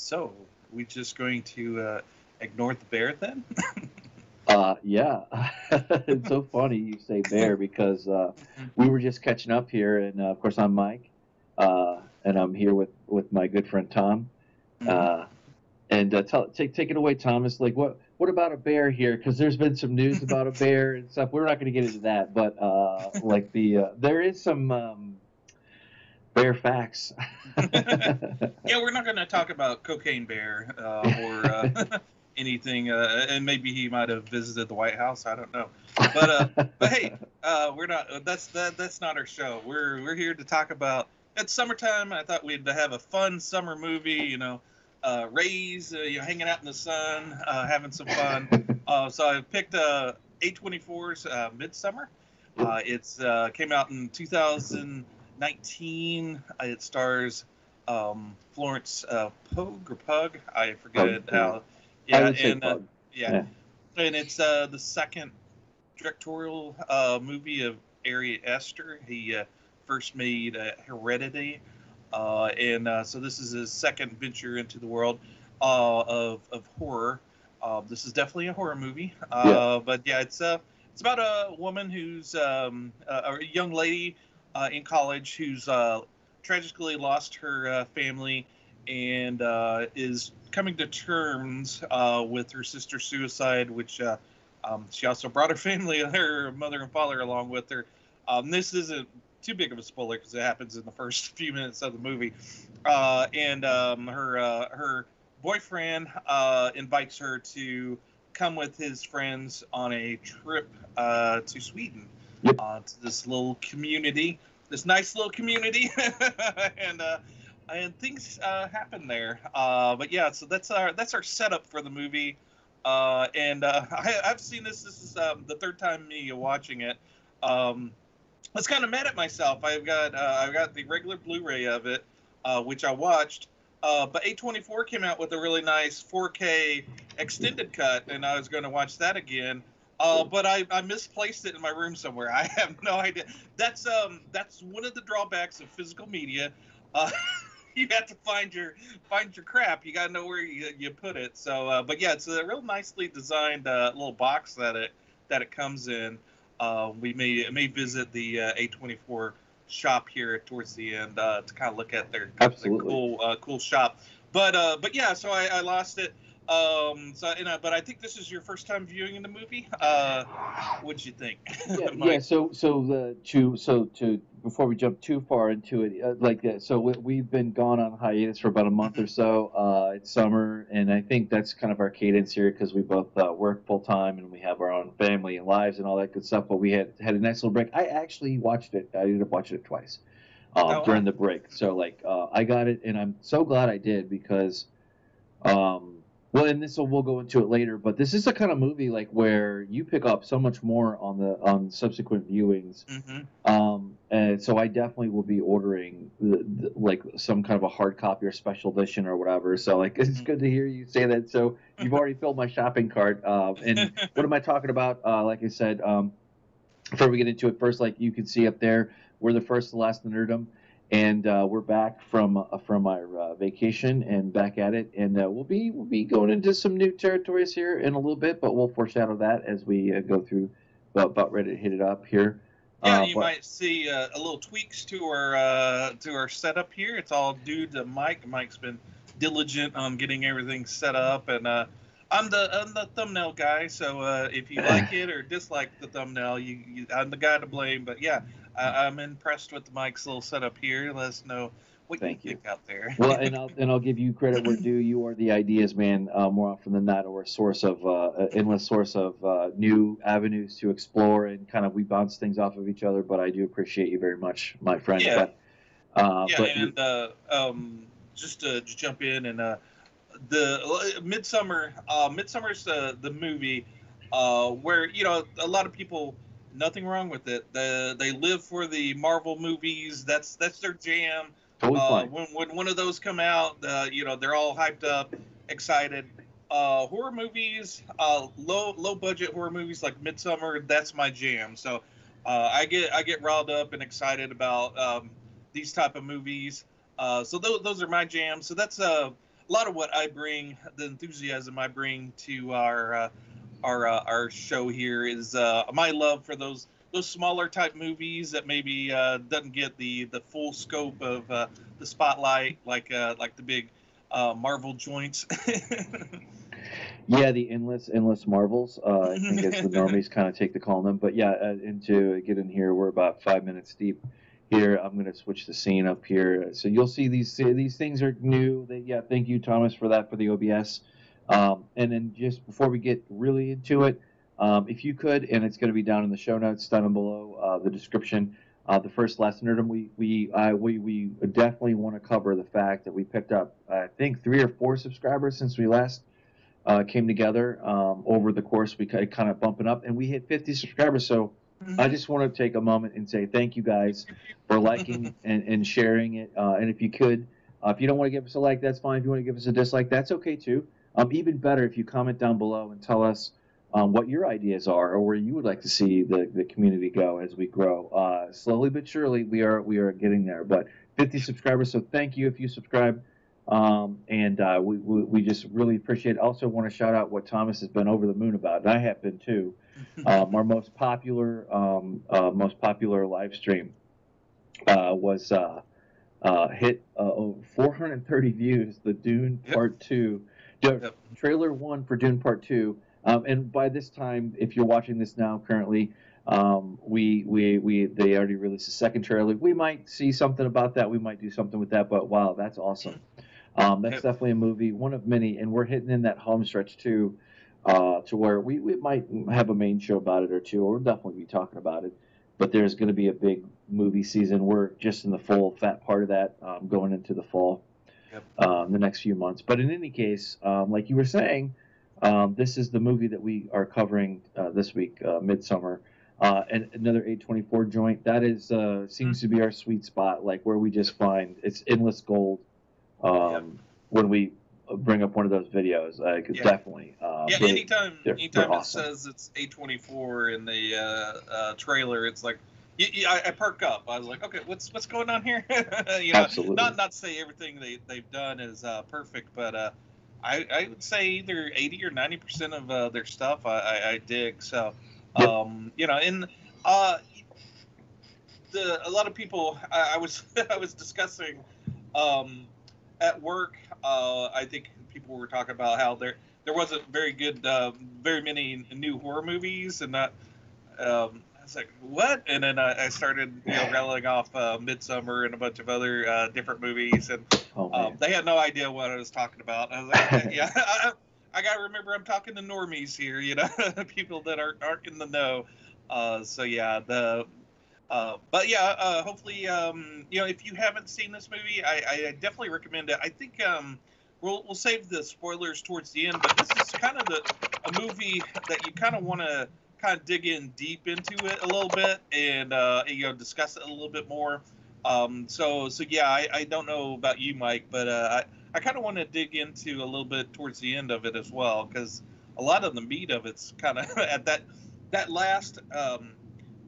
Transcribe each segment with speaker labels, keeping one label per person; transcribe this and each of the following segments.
Speaker 1: So, we just going to ignore the bear then?
Speaker 2: Yeah, it's so funny you say bear because we were just catching up here, and of course I'm Mike, and I'm here with my good friend Tom.
Speaker 1: Mhm.
Speaker 2: Uh, and take it away, Thomas. Like what about a bear here? Because there's been some news about a bear and stuff. We're not going to get into that, but like there is some bear facts.
Speaker 1: Yeah, we're not going to talk about Cocaine Bear or anything, and maybe he might have visited the White House. I don't know, but hey, we're not. That's not our show. We're here to talk about. It's summertime. I thought we'd have a fun summer movie. Rays, hanging out in the sun, having some fun. So I picked A24's Midsommar. It's came out in 2019. It stars Florence Pugh or Pug. I forget
Speaker 2: Pug.
Speaker 1: how.
Speaker 2: I
Speaker 1: Yeah,
Speaker 2: would say
Speaker 1: and
Speaker 2: pug.
Speaker 1: yeah,
Speaker 2: Yeah.
Speaker 1: and it's the second directorial movie of Ari Aster. He first made Heredity, and so this is his second venture into the world of horror. This is definitely a horror movie,
Speaker 2: Yeah.
Speaker 1: but yeah, it's about a woman who's a young lady in college who's tragically lost her family and is coming to terms with her sister's suicide, which she also brought her family, her mother and father, along with her. This isn't too big of a spoiler because it happens in the first few minutes of the movie. And her boyfriend invites her to come with his friends on a trip to Sweden,
Speaker 2: Yep.
Speaker 1: to this little community, this nice little community, and and things happen there. But yeah, so that's our setup for the movie. I've seen this. This is the third time me watching it. Um, I was kind of mad at myself. I've got the regular Blu-ray of it, which I watched. But A24 came out with a really nice 4K extended cut, and I was going to watch that again. But I misplaced it in my room somewhere. I have no idea. That's one of the drawbacks of physical media. Uh, you have to find your crap. You got to know where you put it. So, but yeah, it's a real nicely designed little box that it comes in. We may visit the A24 shop here towards the end to kind of look at their
Speaker 2: Absolutely.
Speaker 1: cool shop. But yeah, so I lost it. But I think this is your first time viewing the movie. What'd you think,
Speaker 2: Yeah, yeah.
Speaker 1: Mike?
Speaker 2: So before we jump too far into it, so we've been gone on hiatus for about a month or so. It's summer, and I think that's kind of our cadence here because we both work full time and we have our own family and lives and all that good stuff. But we had a nice little break. I actually watched it. I ended up watching it twice
Speaker 1: Oh
Speaker 2: during
Speaker 1: wow.
Speaker 2: the break. So I got it, and I'm so glad I did because well, and this we'll go into it later, but this is the kind of movie like where you pick up so much more on subsequent viewings.
Speaker 1: Hmm.
Speaker 2: And so I definitely will be ordering like some kind of a hard copy or special edition or whatever. So like it's good to hear you say that. So you've already filled my shopping cart. And what am I talking about? Like I said, before we get into it, first, like you can see up there, we're the first to last in Nerdom, and we're back from our vacation and back at it, and we'll be going into some new territories here in a little bit, but we'll foreshadow that as we go through. About ready to hit it up here,
Speaker 1: Yeah, you
Speaker 2: but
Speaker 1: might see a little tweaks to our setup here. It's all due to Mike. Mike's been diligent on getting everything set up, and I'm the thumbnail guy. So if you like it or dislike the thumbnail, I'm the guy to blame. But yeah, I'm impressed with Mike's little setup here. Let us know what you
Speaker 2: thank you.
Speaker 1: think out there.
Speaker 2: Well, and I'll give you credit where due. You are the ideas man more often than not, or a source of endless source of new avenues to explore, and kind of we bounce things off of each other. But I do appreciate you very much, my friend.
Speaker 1: Yeah, yeah,
Speaker 2: But
Speaker 1: and just to jump in and the Midsummer. Midsummer's the movie where a lot of people. Nothing wrong with it. They live for the Marvel movies. That's their jam.
Speaker 2: totally fine.
Speaker 1: When one of those come out, they're all hyped up, excited. Horror movies, low budget horror movies like Midsummer. That's my jam. So I get riled up and excited about these type of movies. So those are my jams. So that's lot of what I bring, the enthusiasm I bring to our show here is my love for those smaller type movies that maybe doesn't get the full scope of the spotlight like the big Marvel joints.
Speaker 2: Yeah, the endless marvels. I think as the normies kind of take to calling them. But yeah, and to get in here, we're about 5 minutes deep here. I'm going to switch the scene up here, so you'll see these things are new. Yeah, thank you, Thomas, for that for the OBS. And then just before we get really into it, if you could, and it's going to be down in the show notes, down below the description. The first lesson, Nerdom, we definitely want to cover the fact that we picked up, I think, 3 or 4 subscribers since we last came together. Over the course, we kind of bumping up, and we hit 50 subscribers. So I just want to take a moment and say thank you guys for liking and sharing it. And if you could, if you don't want to give us a like, that's fine. If you want to give us a dislike, that's okay too. Even better if you comment down below and tell us what your ideas are or where you would like to see the community go as we grow. Slowly but surely, we are getting there. But 50 subscribers, so thank you if you subscribe. And we just really appreciate it. Also want to shout out what Thomas has been over the moon about, and I have been too. Our most popular live stream was hit over 430 views. The Dune Part 2, trailer 1 for Dune Part 2. And by this time, if you're watching this now currently, they already released a second trailer. We might see something about that. We might do something with that. But wow, that's awesome. That's definitely a movie, one of many, and we're hitting in that home stretch too, to where we might have a main show about it or two, or we'll definitely be talking about it. But there's going to be a big movie season. We're just in the full fat part of that, going into the fall, the next few months. But in any case, like you were saying, this is the movie that we are covering this week, Midsommar. And another A24 joint. That is seems to be our sweet spot, like where we just find it's endless gold. When we bring up one of those videos, definitely.
Speaker 1: Anytime
Speaker 2: awesome.
Speaker 1: It says it's A24 in the trailer, it's like I perk up. I was like, okay, what's going on here?
Speaker 2: Absolutely.
Speaker 1: Not to say everything they've done is perfect, but I would say either 80 or 90% of their stuff I dig. So, and a lot of people I was discussing at work. I think people were talking about how there wasn't very many new horror movies, and that I was like, what? And then I started rattling off Midsommar and a bunch of other different movies, and they had no idea what I was talking about. I was like, okay, I gotta remember I'm talking to normies here, people that aren't in the know. Hopefully, if you haven't seen this movie, I definitely recommend it. I think we'll save the spoilers towards the end, but this is kind of a movie that you kind of want to kind of dig in deep into it a little bit and discuss it a little bit more. I don't know about you, Mike, but I kind of want to dig into a little bit towards the end of it as well, because a lot of the meat of it's kind of at that last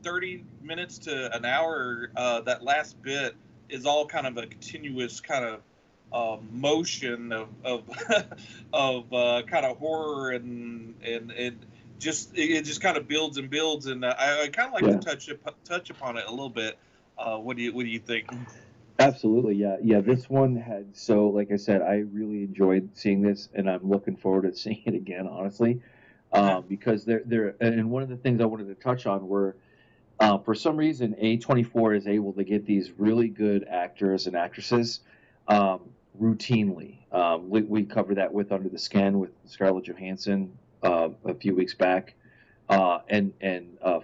Speaker 1: 30 minutes to an hour, that last bit is all kind of a continuous kind of motion of kind of horror and it just kind of builds and builds, and I kind of like to touch upon it a little bit. What do you think?
Speaker 2: Absolutely, yeah. This one had like I said, I really enjoyed seeing this, and I'm looking forward to seeing it again, honestly, because there. And one of the things I wanted to touch on were. For some reason, A24 is able to get these really good actors and actresses routinely. We covered that with Under the Skin with Scarlett Johansson a few weeks back, and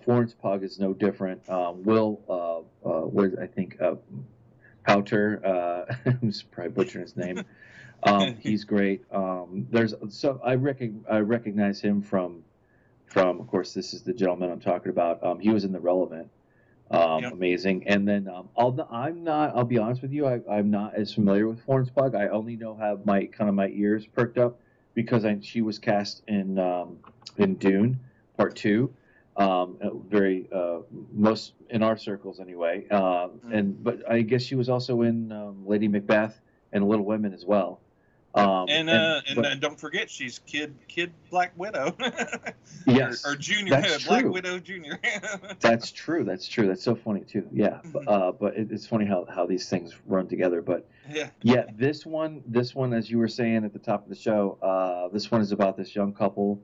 Speaker 2: Florence Pugh is no different. Poulter, I'm probably butchering his name. He's great. I recognize him from, of course, this is the gentleman I'm talking about. He was in The Relevant. Amazing. And then I'll be honest with you, I'm not as familiar with Florence Pugh. I only have my ears perked up because she was cast in Dune Part 2. Very most in our circles anyway. But I guess she was also in Lady Macbeth and Little Women as well.
Speaker 1: And don't forget, she's kid Black Widow.
Speaker 2: Yes,
Speaker 1: or Junior
Speaker 2: that's
Speaker 1: Black
Speaker 2: true.
Speaker 1: Widow Junior.
Speaker 2: That's true. That's so funny too. Yeah, but it's funny how these things run together. But yeah, this one, as you were saying at the top of the show, this one is about this young couple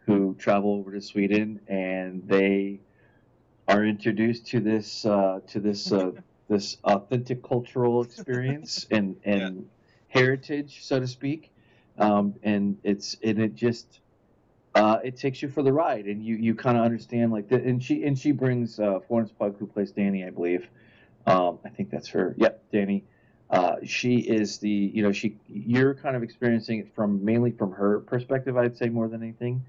Speaker 2: who travel over to Sweden, and they are introduced to this this authentic cultural experience and heritage, so to speak, and it just it takes you for the ride, and you kind of understand like that. And she brings Florence Pugh, who plays Danny, I believe. I think that's her. Yep, Danny. She is you're kind of experiencing it mainly from her perspective, I'd say, more than anything.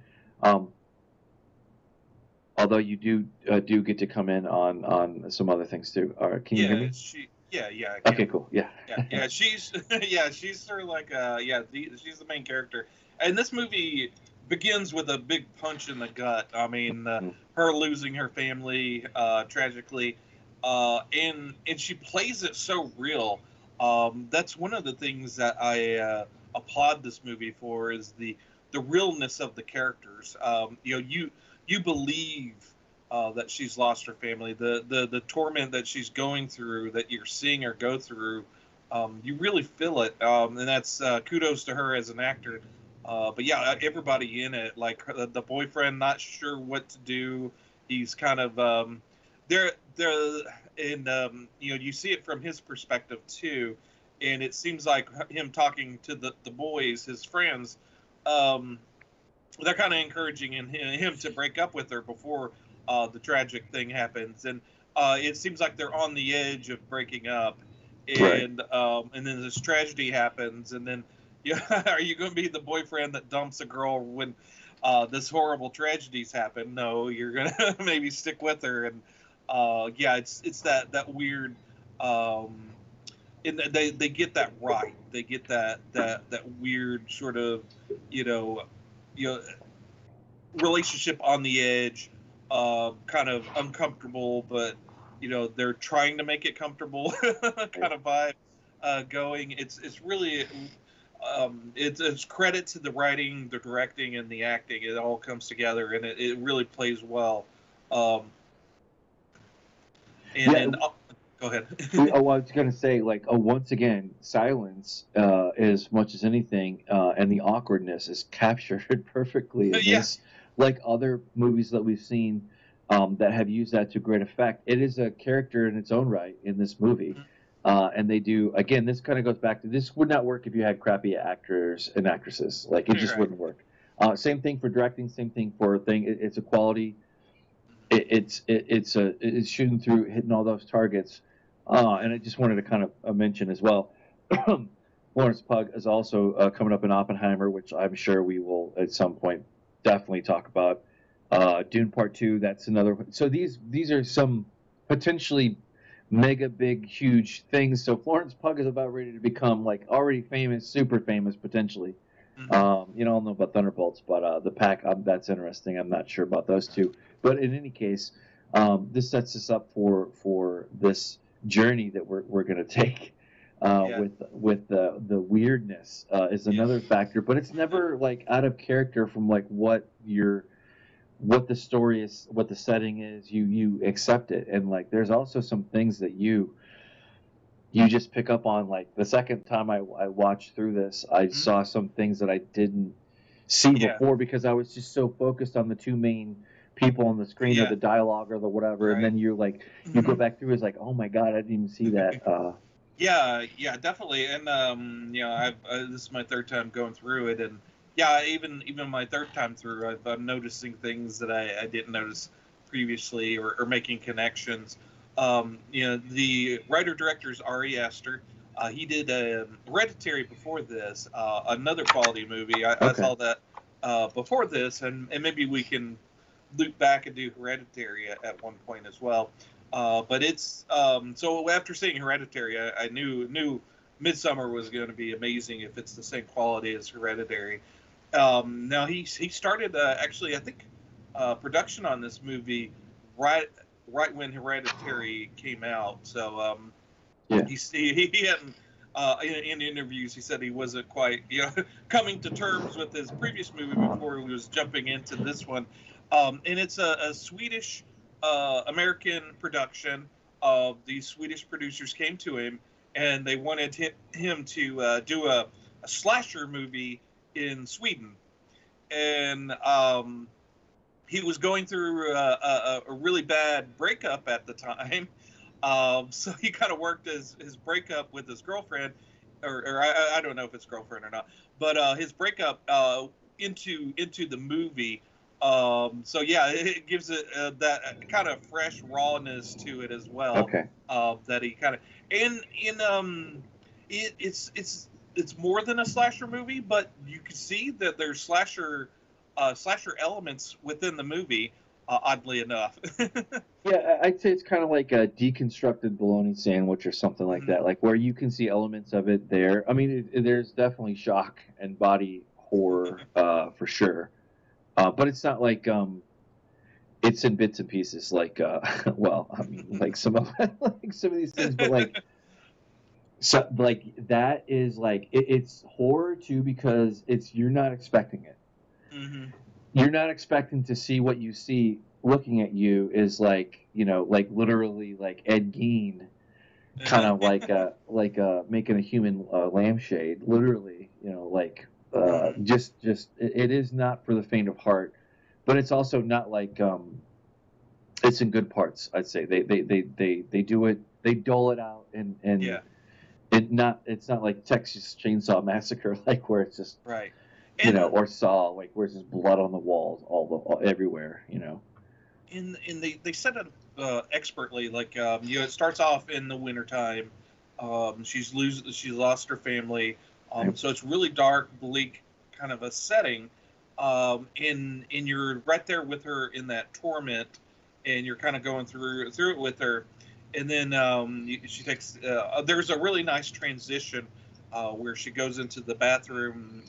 Speaker 2: Although you do get to come in on some other things too. Can you hear me?
Speaker 1: Yeah.
Speaker 2: Okay, cool. Yeah.
Speaker 1: She's she's sort of like she's the main character, and this movie begins with a big punch in the gut. I mean, her losing her family tragically, and she plays it so real. That's one of the things that I applaud this movie for, is the realness of the characters. You believe that she's lost her family, the torment that she's going through, that you're seeing her go through. You really feel it, and that's kudos to her as an actor. But yeah, everybody in it, like the boyfriend, not sure what to do. He's kind of they're and you see it from his perspective too, and it seems like him talking to the boys, his friends. They're kind of encouraging him to break up with her before the tragic thing happens, and it seems like they're on the edge of breaking up, and and then this tragedy happens, and then are you going to be the boyfriend that dumps a girl when this horrible tragedies happen? No, you're going to maybe stick with her, and it's that weird. And they get that right. They get that weird sort of relationship on the edge, kind of uncomfortable, but they're trying to make it comfortable kind of vibe going. It's really it's credit to the writing, the directing, and the acting. It all comes together, and it really plays well. Go ahead.
Speaker 2: I was going to say, once again, silence, as much as anything, and the awkwardness is captured perfectly in this. Like other movies that we've seen that have used that to great effect. It is a character in its own right in this movie. And they do, again, this kind of goes back to, this would not work if you had crappy actors and actresses. Like, it just wouldn't work. Same thing for directing, same thing for thing. It's a quality. It's shooting through, hitting all those targets. And I just wanted to kind of mention as well, Florence Pugh is also coming up in Oppenheimer, which I'm sure we will at some point definitely talk about. Dune Part 2, that's another one. So these are some potentially mega big huge things. So Florence Pugh is about ready to become like already famous, super famous potentially. I don't know about Thunderbolts, but the Pack, that's interesting. I'm not sure about those two, but in any case, this sets us up for this journey that we're going to take with the weirdness is another factor, but it's never like out of character from like what the story is, what the setting is. You accept it, and like there's also some things that you just pick up on. Like the second time I watched through this, I saw some things that I didn't see before because I was just so focused on the two main people on the screen or the dialogue or the whatever, and then you go back through, it's like, oh my god, I didn't even see that.
Speaker 1: Yeah, definitely. And this is my third time going through it, and even my third time through, I'm noticing things that I didn't notice previously, or making connections. The writer-director is Ari Aster. He did Hereditary before this, another quality movie. I saw that before this, and maybe we can loop back and do Hereditary at one point as well. But it's so after seeing Hereditary, I knew Midsommar was going to be amazing if it's the same quality as Hereditary. Now he started actually, I think, production on this movie right when Hereditary came out. So he hadn't in interviews, he said he wasn't quite, coming to terms with his previous movie before he was jumping into this one. And it's a Swedish American production. These Swedish producers came to him and they wanted him to do a slasher movie in Sweden. And he was going through a really bad breakup at the time. So he kind of worked his breakup with his girlfriend, or I don't know if it's girlfriend or not, but his breakup into the movie. So yeah, it gives it that kind of fresh rawness to it as well.
Speaker 2: Okay.
Speaker 1: That he kind of it's more than a slasher movie, but you can see that there's slasher elements within the movie. Oddly enough.
Speaker 2: Yeah, I'd say it's kind of like a deconstructed bologna sandwich or something like that, like where you can see elements of it there. I mean, there's definitely shock and body horror for sure, but it's not like it's in bits and pieces. Like, well, I mean, like some of these things, but like that is like it's horror too because you're not expecting it.
Speaker 1: Mm-hmm.
Speaker 2: You're not expecting to see what you see looking at you is like, like literally like Ed Gein, kind of like making a human lampshade, literally, just it is not for the faint of heart, but it's also not like it's in good parts. I'd say they do it, they dole it out and
Speaker 1: yeah.
Speaker 2: it's not like Texas Chainsaw Massacre, like where it's just
Speaker 1: right.
Speaker 2: Or Saw, like where's this blood on the walls, everywhere,
Speaker 1: And they set it expertly. Like it starts off in the wintertime. She's lost her family. So it's really dark, bleak kind of a setting. And you're right there with her in that torment, and you're kind of going through it with her. And then she takes. There's a really nice transition where she goes into the bathroom,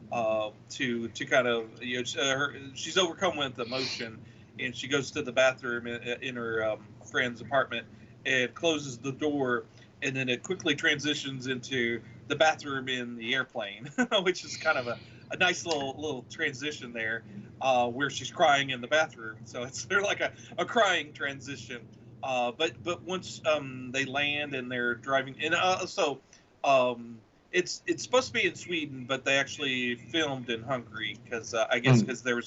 Speaker 1: to kind of she's overcome with emotion, and she goes to the bathroom in her friend's apartment and closes the door, and then it quickly transitions into the bathroom in the airplane, which is kind of a nice little transition there, where she's crying in the bathroom. So they're like a crying transition. But once they land and they're driving, and it's supposed to be in Sweden, but they actually filmed in Hungary because I guess because there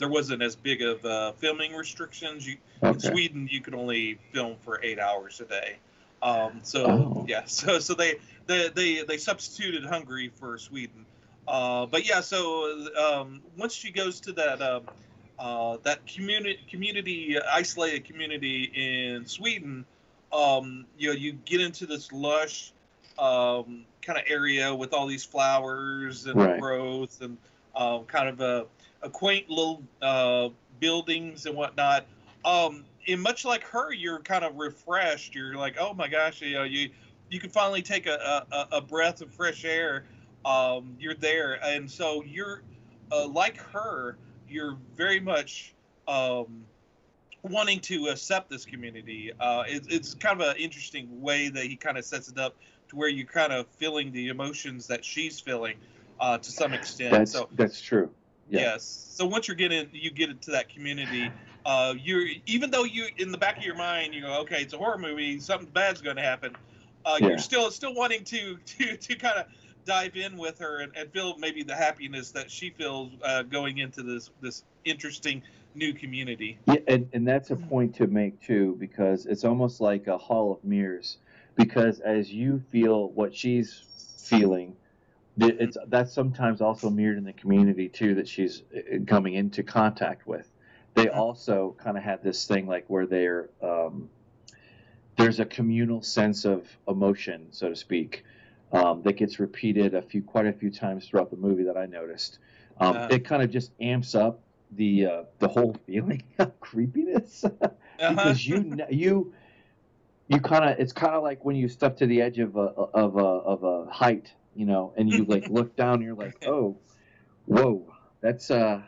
Speaker 1: wasn't as big of filming restrictions. In Sweden, you could only film for 8 hours a day. So they substituted Hungary for Sweden. But yeah, so once she goes to that community, isolated community in Sweden, you get into this lush kind of area with all these flowers and growth and kind of a quaint little buildings and whatnot. And much like her, you're kind of refreshed. You're like, oh my gosh, you can finally take a breath of fresh air. You're there, and so you're like her. You're very much wanting to accept this community. It's kind of an interesting way that he kind of sets it up to where you're kind of feeling the emotions that she's feeling to some extent.
Speaker 2: That's true. Yeah.
Speaker 1: Yes. So once you get into that community, even though you in the back of your mind you go, okay, it's a horror movie, something bad's going to happen. You're still wanting to kind of dive in with her and feel maybe the happiness that she feels going into this interesting new community.
Speaker 2: Yeah, and that's a point to make too, because it's almost like a hall of mirrors. Because as you feel what she's feeling, that's sometimes also mirrored in the community too that she's coming into contact with. They also kind of have this thing like where there's a communal sense of emotion, so to speak, that gets repeated quite a few times throughout the movie that I noticed. It kind of just amps up the whole feeling of creepiness because you kind of, it's kind of like when you step to the edge of a height, and you like look down and you're like, oh, whoa, that's kind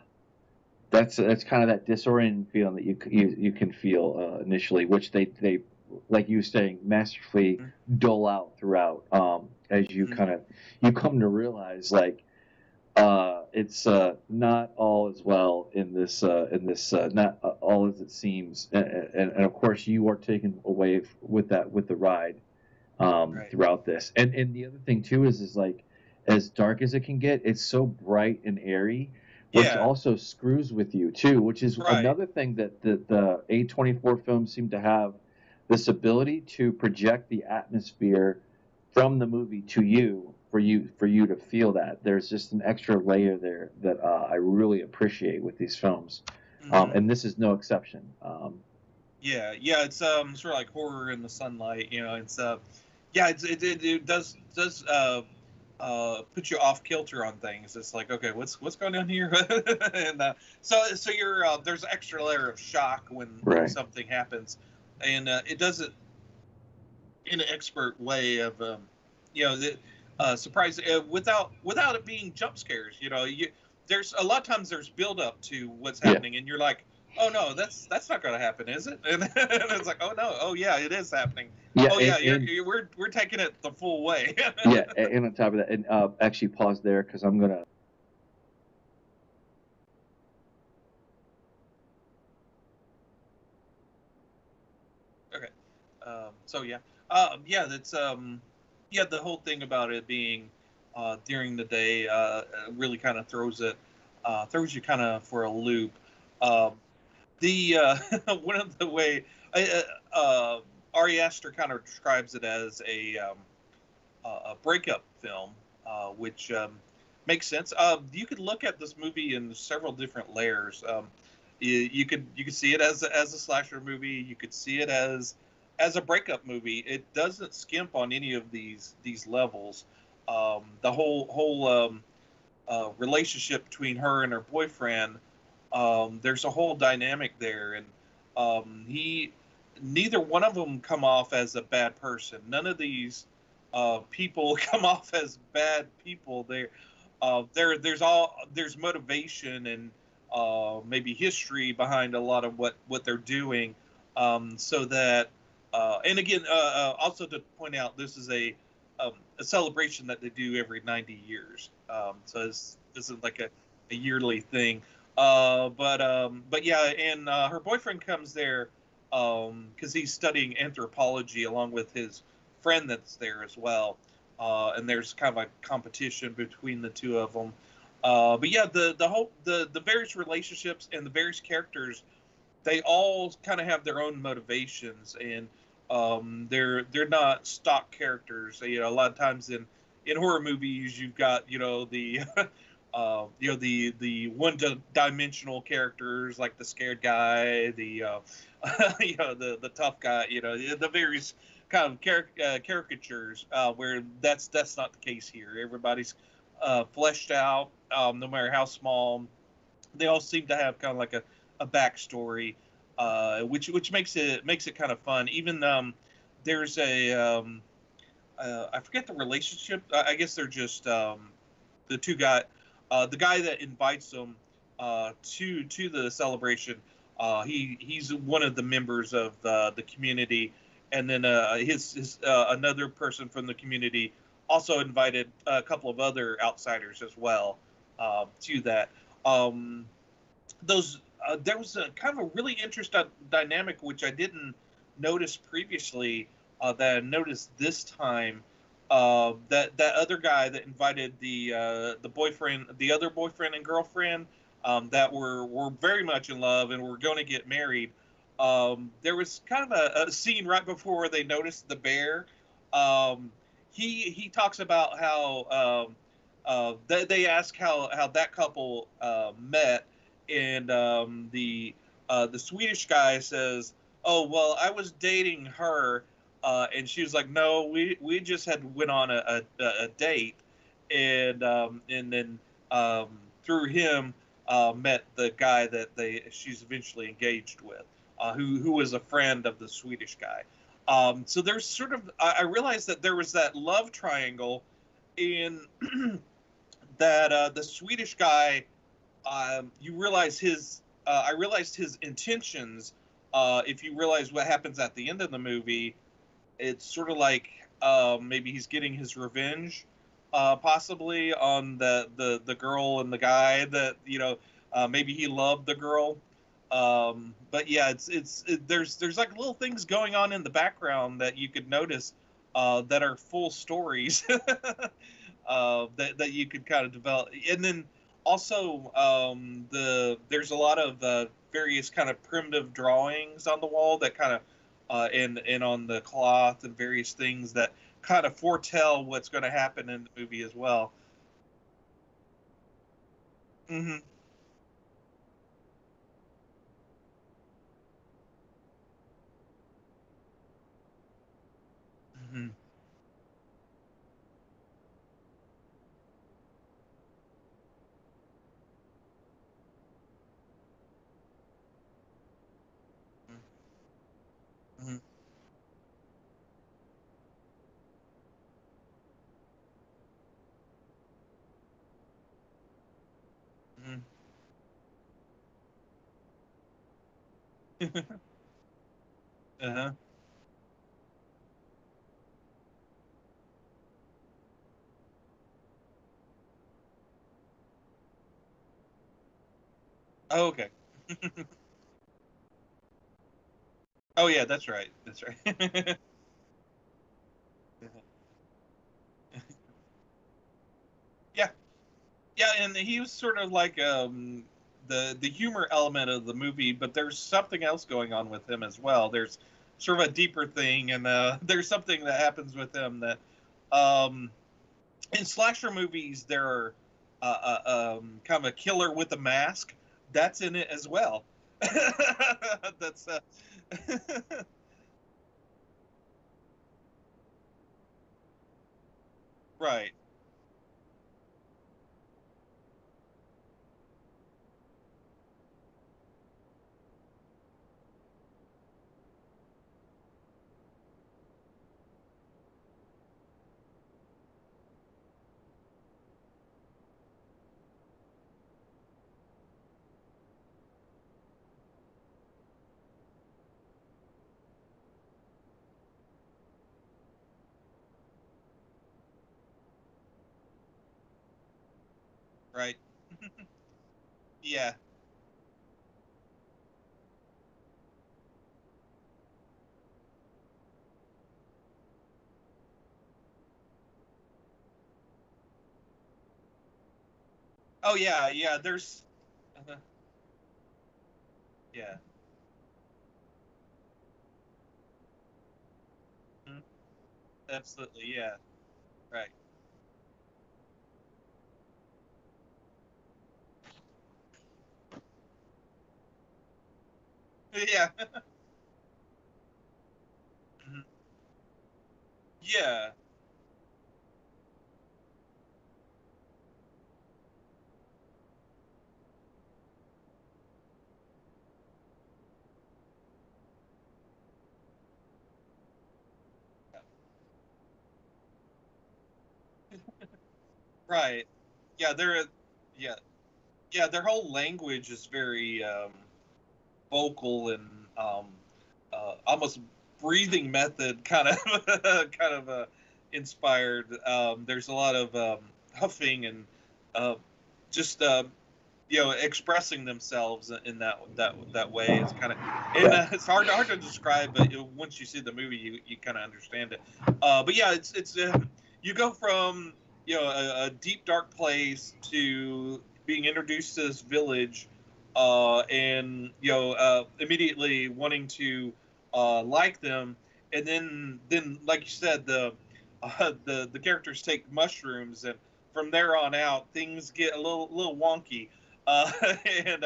Speaker 2: of that disorienting feeling that you can feel initially, which they like you were saying, masterfully dole out throughout, as you you come to realize, like, it's not all as well in this not all as it seems, and of course you are taken away with the ride, throughout this, and the other thing too is like, as dark as it can get, it's so bright and airy, which also screws with you too, which is another thing that the A24 films seem to have, this ability to project the atmosphere from the movie to you, for you to feel that. There's just an extra layer there that I really appreciate with these films, and this is no exception.
Speaker 1: It's sort of like horror in the sunlight. It's it does put you off kilter on things. It's like, okay, what's going on here? And so you're there's an extra layer of shock when something happens, and it does it in an expert way of surprise, without it being jump scares. There's a lot of times there's build up to what's happening, and you're like, oh no, that's not going to happen, is it? And it's like, oh no, oh yeah, it is happening. We're taking it the full way.
Speaker 2: And on top of that, and actually pause there, because I'm gonna.
Speaker 1: Okay. That's the whole thing about it being during the day really kind of throws you kind of for a loop. The one of the way Ari Aster kind of describes it as a breakup film, which makes sense. You could look at this movie in several different layers. You could see it as a slasher movie. You could see it as a breakup movie. It doesn't skimp on any of these levels. The whole relationship between her and her boyfriend. There's a whole dynamic there, and neither one of them come off as a bad person. None of these people come off as bad people. There's motivation and maybe history behind a lot of what they're doing, so that and again, also to point out, this is a celebration that they do every 90 years. So this isn't like a yearly thing. But yeah, and her boyfriend comes there because he's studying anthropology along with his friend that's there as well. And there's kind of a competition between the two of them. But yeah, the various relationships and the various characters, they all kind of have their own motivations, and they're not stock characters. A lot of times in horror movies, you've got the the one-dimensional characters like the scared guy, the the tough guy, the various kind of caricatures, where that's not the case here. Everybody's fleshed out, no matter how small. They all seem to have kind of like a backstory, which makes it kind of fun. Even there's a I forget the relationship. I guess they're just the two guys. The guy that invites them to the celebration, he's one of the members of the community, and then his another person from the community also invited a couple of other outsiders as well to that. There was a kind of a really interesting dynamic which I didn't notice previously, that I noticed this time. That other guy that invited the other boyfriend and girlfriend, that were very much in love and were going to get married. There was kind of a scene right before they noticed the bear. He talks about how they ask how that couple met, and the Swedish guy says, "Oh well, I was dating her." And she was like, "No, we just had went on a date, and then through him met the guy that she's eventually engaged with, who was a friend of the Swedish guy." So there's sort of, I realized that there was that love triangle in that the Swedish guy. I realized his intentions if you realize what happens at the end of the movie, it's sort of like maybe he's getting his revenge, possibly on the girl and the guy that maybe he loved the girl. But yeah, there's like little things going on in the background that you could notice that are full stories that you could kind of develop. And then also there's a lot of various kind of primitive drawings on the wall that kind of and on the cloth and various things that kind of foretell what's going to happen in the movie as well. Mm-hmm. Mm-hmm. Mm-hmm. Mm-hmm. Uh-huh. Oh, okay. Oh yeah, that's right. That's right. Yeah, yeah, and he was sort of like the humor element of the movie, but there's something else going on with him as well. There's sort of a deeper thing, and there's something that happens with him that um, in slasher movies there are kind of a killer with a mask that's in it as well. That's right, right, yeah. Oh yeah, yeah. There's yeah. Mhm. Absolutely, yeah. Right. Yeah. Mhm. Yeah. Right. Yeah, yeah. Yeah, their whole language is very vocal and almost breathing method kind of kind of inspired. There's a lot of huffing and uh, just expressing themselves in that way. It's kind of and
Speaker 2: Yeah.
Speaker 1: it's hard to describe, but once you see the movie, you kind of understand it. But yeah, it's you go from a deep dark place to being introduced to this village, and immediately wanting to like them, and then like you said, the characters take mushrooms, and from there on out things get a little wonky, uh, and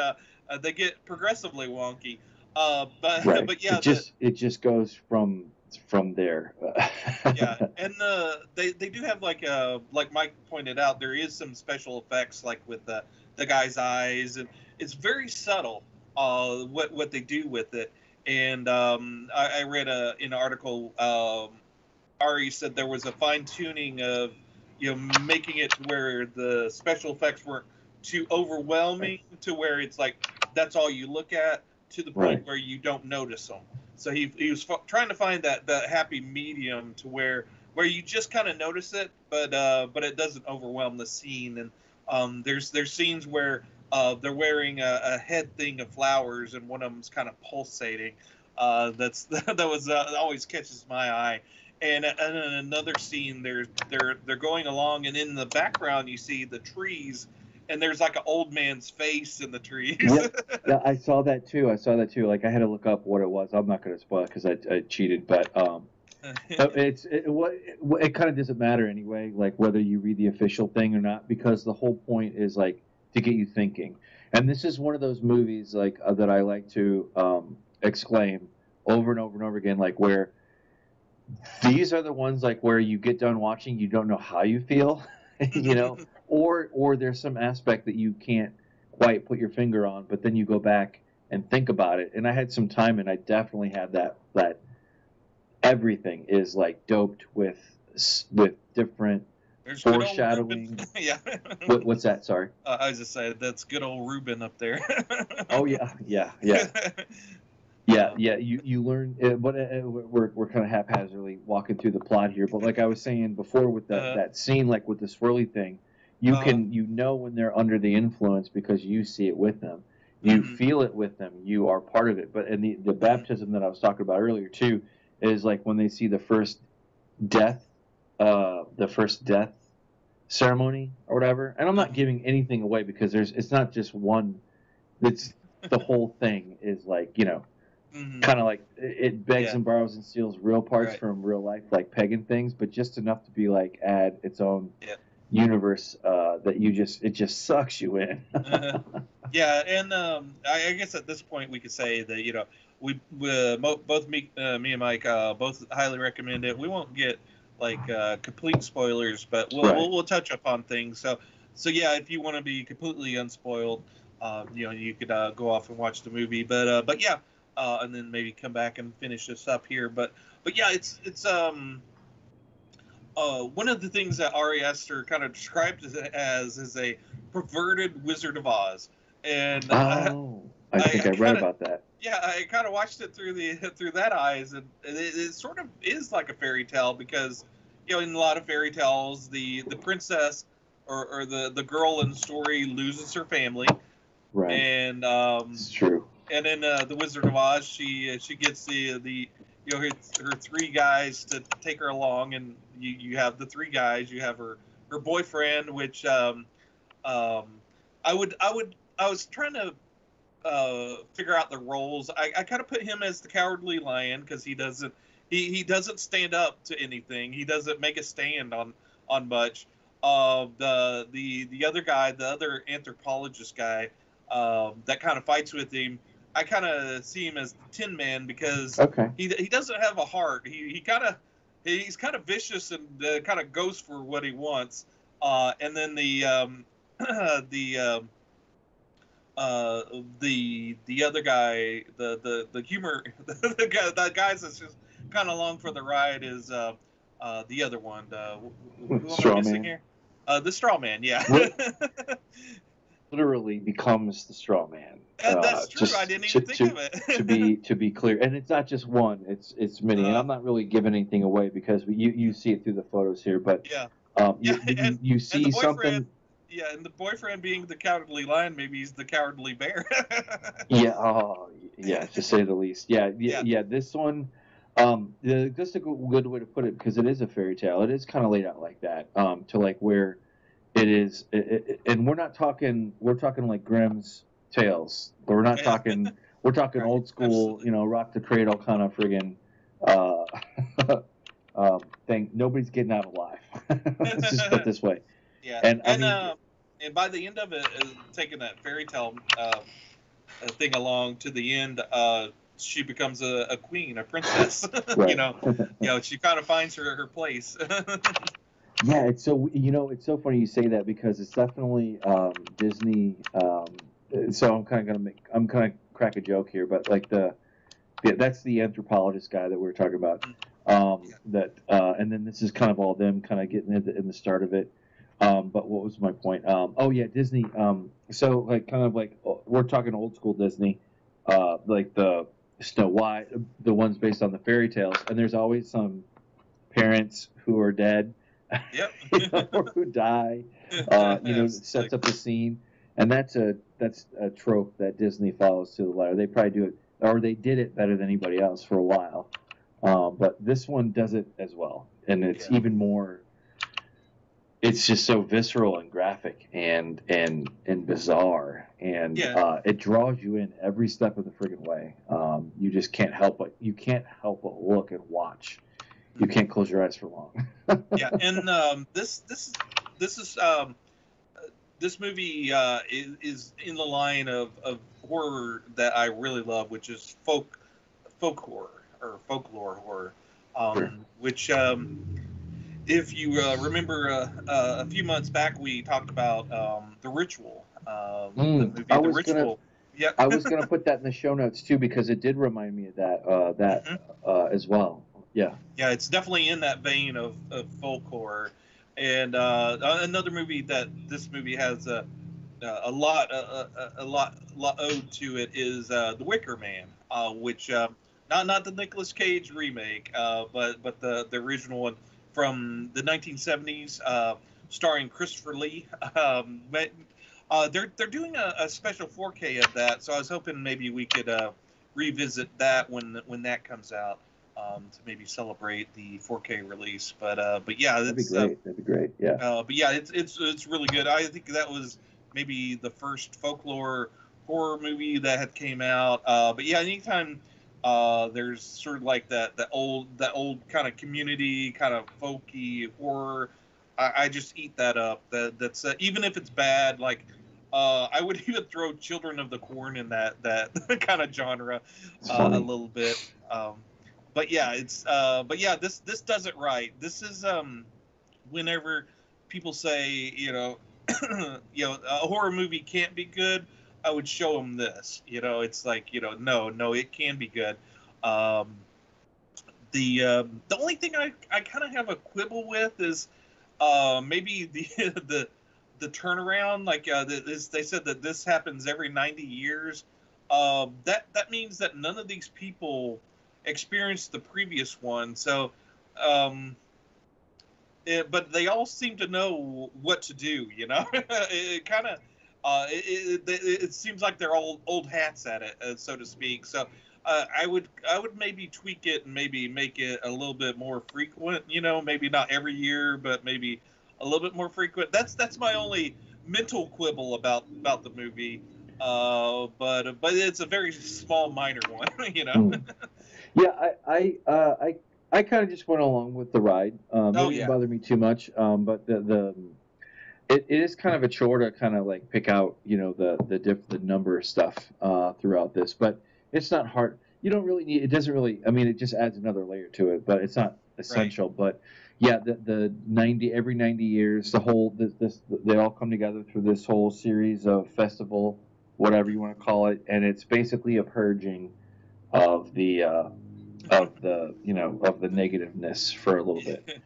Speaker 1: they get progressively wonky. But
Speaker 2: Right.
Speaker 1: but
Speaker 2: It
Speaker 1: yeah,
Speaker 2: just goes from there.
Speaker 1: yeah, and they do have like Mike pointed out, there is some special effects like with the guy's eyes, and it's very subtle what they do with it. And I read in an article, Ari said there was a fine tuning of making it to where the special effects weren't too overwhelming to where it's like that's all you look at, to the point where you don't notice them. So he was trying to find that happy medium to where you just kind of notice it, but it doesn't overwhelm the scene. And there's scenes where they're wearing a head thing of flowers, and one of them's kind of pulsating. That was always catches my eye. And in another scene, they're going along, and in the background you see the trees, and there's like an old man's face in the trees.
Speaker 2: Yeah, I saw that too. Like I had to look up what it was. I'm not going to spoil it because I cheated, but it kind of doesn't matter anyway, like whether you read the official thing or not, because the whole point is like to get you thinking. And this is one of those movies like that I like to exclaim over and over and over again, like where these are the ones like where you get done watching, you don't know how you feel, you know. Or there's some aspect that you can't quite put your finger on, but then you go back and think about it. And I had some time, and I definitely had that everything is like doped with different foreshadowing.
Speaker 1: Yeah.
Speaker 2: What's that? Sorry.
Speaker 1: I was just saying that's good old Ruben up there.
Speaker 2: Oh yeah. Yeah, you learn, but we're kind of haphazardly walking through the plot here. But like I was saying before, with that scene, like with the swirly thing, you know when they're under the influence because you see it with them, you feel it with them, you are part of it. But in the baptism that I was talking about earlier too, is like when they see the first death ceremony or whatever. And I'm not giving anything away because it's not just one. It's the whole thing is like, you know. Kind of like it begs and borrows and steals real parts from real life, like pagan things, but just enough to be like add its own universe that it just sucks you in.
Speaker 1: Yeah, and I guess at this point we could say that, you know, we both me and Mike both highly recommend it. We won't get like complete spoilers, but we'll touch upon things. So yeah, if you want to be completely unspoiled, you know, you could go off and watch the movie. But yeah. And then maybe come back and finish this up here, but yeah, it's one of the things that Ari Aster kind of described it as is a perverted Wizard of Oz, and
Speaker 2: I think I read about that.
Speaker 1: Yeah, I kind of watched it through that eyes, and it sort of is like a fairy tale because, you know, in a lot of fairy tales, the princess or the girl in the story loses her family,
Speaker 2: right?
Speaker 1: And
Speaker 2: it's true.
Speaker 1: And in the Wizard of Oz, she gets the you know her three guys to take her along, and you have the three guys. You have her boyfriend, which I was trying to figure out the roles. I kind of put him as the cowardly lion because he doesn't stand up to anything. He doesn't make a stand on much. The other guy, the other anthropologist guy, that kind of fights with him. I kind of see him as the Tin Man because he doesn't have a heart. He's kind of vicious and kind of goes for what he wants. And then the other guy, the humor, the guys that's just kind of along for the ride is the other one. Who am I missing here? The Straw Man, yeah.
Speaker 2: Literally becomes the straw man.
Speaker 1: That's true. I didn't even think of
Speaker 2: it. to be clear, and it's not just one; it's many. And I'm not really giving anything away because you see it through the photos here. But you see something.
Speaker 1: Yeah, and the boyfriend being the cowardly lion, maybe he's the cowardly bear.
Speaker 2: Yeah, to say the least. Yeah. This one, that's a good way to put it because it is a fairy tale. It is kind of laid out like that, to like where. It is, and we're talking like Grimm's tales. We're not talking. We're talking old school, absolutely. You know, rock the cradle kind of friggin' thing. Nobody's getting out alive. Let's just put it this way.
Speaker 1: Yeah, and by the end of it, taking that fairy tale thing along to the end, she becomes a queen, a princess. Right. you know, she kind of finds her place.
Speaker 2: Yeah, it's so funny you say that because it's definitely Disney. So I'm kind of crack a joke here, but like that's the anthropologist guy that we were talking about. And then this is kind of all them kind of getting in the start of it. But what was my point? Disney. So like kind of like we're talking old school Disney. like the Snow White, the ones based on the fairy tales, and there's always some parents who are dead,
Speaker 1: Yep.
Speaker 2: or who die. Sets up the scene, and that's a trope that Disney follows to the letter. They probably do it, or they did it better than anybody else for a while. But this one does it as well, and it's even more. It's just so visceral and graphic and bizarre, and it draws you in every step of the friggin' way. You just can't help but look and watch. You can't close your eyes for long.
Speaker 1: Yeah, and this movie is in the line of horror that I really love, which is folk horror or folklore horror,
Speaker 2: Sure.
Speaker 1: which if you remember a few months back we talked about the Ritual, the movie The Ritual.
Speaker 2: I was gonna put that in the show notes too, because it did remind me of that as well. Yeah,
Speaker 1: it's definitely in that vein of folk horror. And another movie that this movie has a lot owed to it is The Wicker Man, which not the Nicolas Cage remake, but the original one from the 1970s, starring Christopher Lee. They're doing a special 4K of that, so I was hoping maybe we could revisit that when that comes out. To maybe celebrate the 4K release, but yeah,
Speaker 2: that'd be great. That'd be great. Yeah.
Speaker 1: But yeah, it's really good. I think that was maybe the first folklore horror movie that had came out. But yeah, anytime there's sort of like that old kind of community, kind of folky horror, I just eat that up. That's even if it's bad, like. I would even throw Children of the Corn in that kind of genre a little bit. But yeah, this does it right. This is whenever people say, a horror movie can't be good, I would show them this. It's like, no, it can be good. The only thing I kind of have a quibble with is maybe the turnaround. Like they said that this happens every 90 years. That means that none of these people experienced the previous one, so but they all seem to know what to do. It kind of it seems like they're all old hats at it, so to speak. So I would maybe tweak it and maybe make it a little bit more frequent. Maybe not every year, but maybe a little bit more frequent. That's my only mental quibble about the movie. But it's a very small, minor one.
Speaker 2: Yeah, I kind of just went along with the ride. It didn't bother me too much. But it is kind of a chore to kind of like pick out, the number of stuff throughout this. But it's not hard. You don't really need. It doesn't really. I mean, it just adds another layer to it. But it's not essential. Right. But yeah, the 90 every 90 years, they all come together through this whole series of festival, whatever you want to call it, and it's basically a purging of the negativeness for a little bit.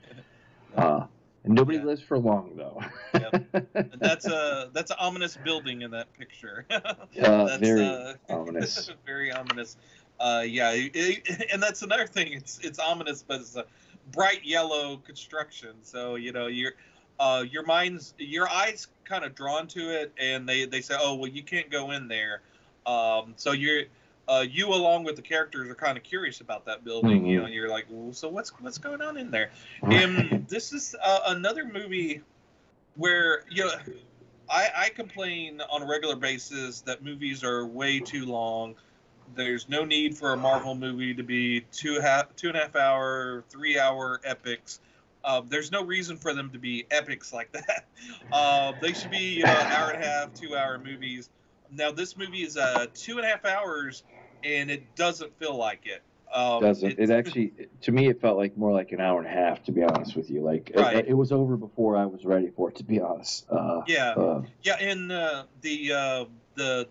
Speaker 2: And nobody lives for long, though.
Speaker 1: Yep. And that's an ominous building in that picture.
Speaker 2: Very ominous.
Speaker 1: Very ominous. And that's another thing. It's ominous, but it's a bright yellow construction. So your eyes kind of drawn to it, and they say, oh well, you can't go in there. So you along with the characters are kind of curious about that building.
Speaker 2: Mm-hmm.
Speaker 1: And you're like, well, so what's going on in there? And this is another movie where I complain on a regular basis that movies are way too long. There's no need for a Marvel movie to be 2.5 hour, 3 hour epics. There's no reason for them to be epics like that. They should be hour and a half, 2 hour movies. Now this movie is 2.5 hours, and it doesn't feel like it.
Speaker 2: It actually, to me, it felt like more like an hour and a half, to be honest with you. Like
Speaker 1: right.
Speaker 2: it was over before I was ready for it, to be honest.
Speaker 1: And the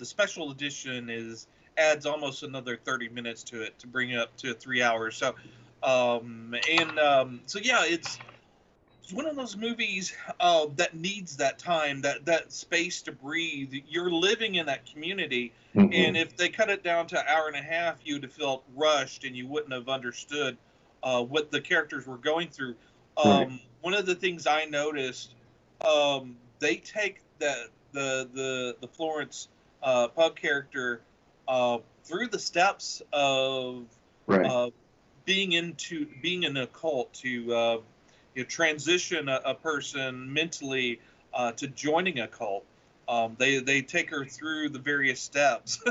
Speaker 1: special edition adds almost another 30 minutes to it to bring it up to 3 hours. So, so yeah, it's one of those movies that needs that time, that space to breathe. You're living in that community, and if they cut it down to an hour and a half, you'd have felt rushed, and you wouldn't have understood what the characters were going through.
Speaker 2: Right.
Speaker 1: One of the things I noticed, they take the Florence Pug character through the steps of
Speaker 2: Right.
Speaker 1: being in a cult to transition a person mentally to joining a cult. They take her through the various steps,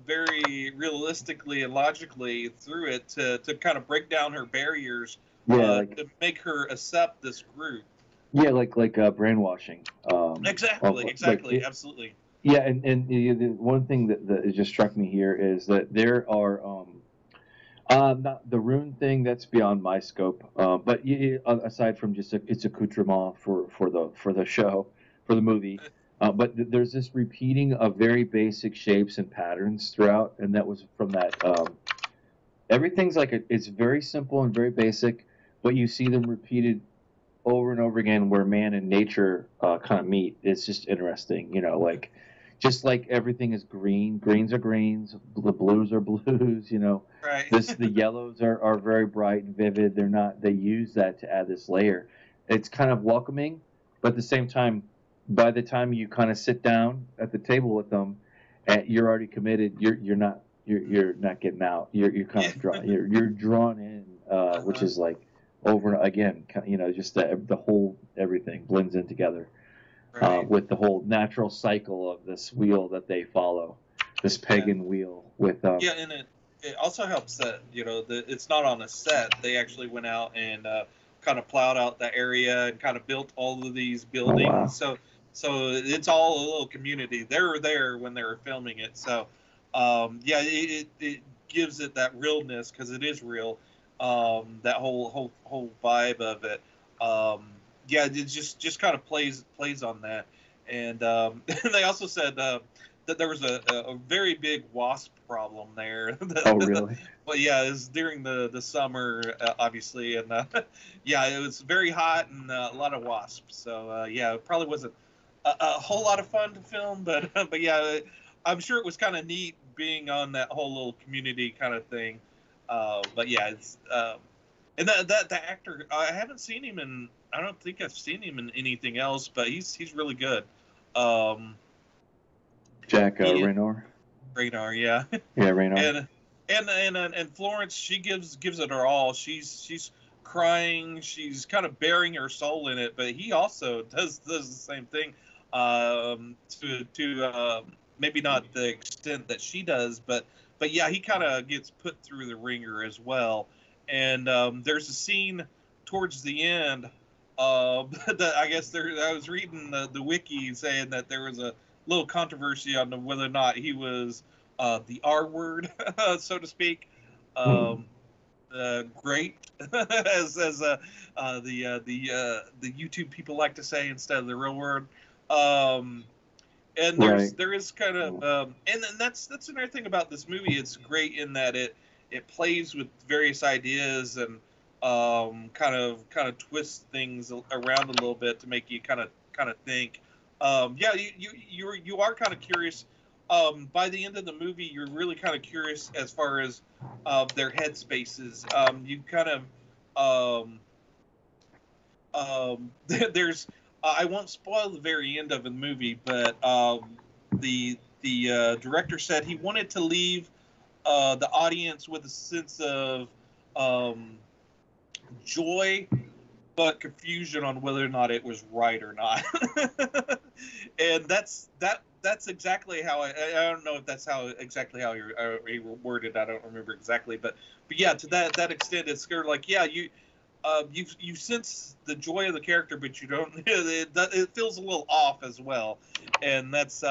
Speaker 1: very realistically and logically through it to kind of break down her barriers,
Speaker 2: Yeah,
Speaker 1: to make her accept this group.
Speaker 2: yeah, like brainwashing.
Speaker 1: Exactly, absolutely.
Speaker 2: Yeah, and the one thing that just struck me here is that there are not the rune thing, that's beyond my scope. But aside from just its accoutrement for the show, for the movie, but there's this repeating of very basic shapes and patterns throughout, and that was from that. Everything's like it's very simple and very basic, but you see them repeated over and over again where man and nature kind of meet. It's just interesting, like just like everything is green, greens are greens, the blues are blues,
Speaker 1: Right.
Speaker 2: the yellows are very bright and vivid. They use that to add this layer. It's kind of welcoming, but at the same time, by the time you kind of sit down at the table with them, you're already committed. You're not getting out. You're kind of drawn. You're drawn in, which is like over and again, just the whole everything blends in together,
Speaker 1: Right.
Speaker 2: with the whole natural cycle of this wheel that they follow, this pagan wheel with.
Speaker 1: Yeah, and it also helps that it's not on a set. They actually went out and kind of plowed out the area and kind of built all of these buildings.
Speaker 2: Oh, wow.
Speaker 1: So it's all a little community. They were there when they were filming it. So yeah, it gives it that realness because it is real. That whole vibe of it. Yeah, it just kind of plays on that. And they also said that there was a very big wasp problem there.
Speaker 2: Oh, really?
Speaker 1: Well, yeah, it was during the summer, obviously, and yeah, it was very hot and a lot of wasps. So yeah, it probably wasn't a whole lot of fun to film, but but yeah, I'm sure it was kind of neat being on that whole little community kind of thing. But yeah, it's and that the actor, I haven't seen him in. I don't think I've seen him in anything else, but he's really good.
Speaker 2: Jack Reynor.
Speaker 1: Reynor, yeah.
Speaker 2: Yeah, Reynor.
Speaker 1: And Florence, she gives it her all. She's crying. She's kind of bearing her soul in it, but he also does the same thing. To maybe not the extent that she does, but yeah, he kind of gets put through the ringer as well. And there's a scene towards the end. That I guess I was reading the wiki saying that there was a little controversy on whether or not he was the R word, so to speak. Great, as the YouTube people like to say instead of the real word. And there is kind of and that's another thing about this movie. It's great in that it plays with various ideas and kind of twist things around a little bit to make you kind of think. Yeah, you are kind of curious. By the end of the movie, you're really kind of curious as far as their head spaces. You kind of there's I won't spoil the very end of the movie, but the director said he wanted to leave the audience with a sense of joy, but confusion on whether or not it was right or not. And that's exactly how I don't know if that's exactly how he worded. I don't remember exactly, but yeah, to that extent, it's sort of like, yeah, you sense the joy of the character, but you don't. It feels a little off as well, and that's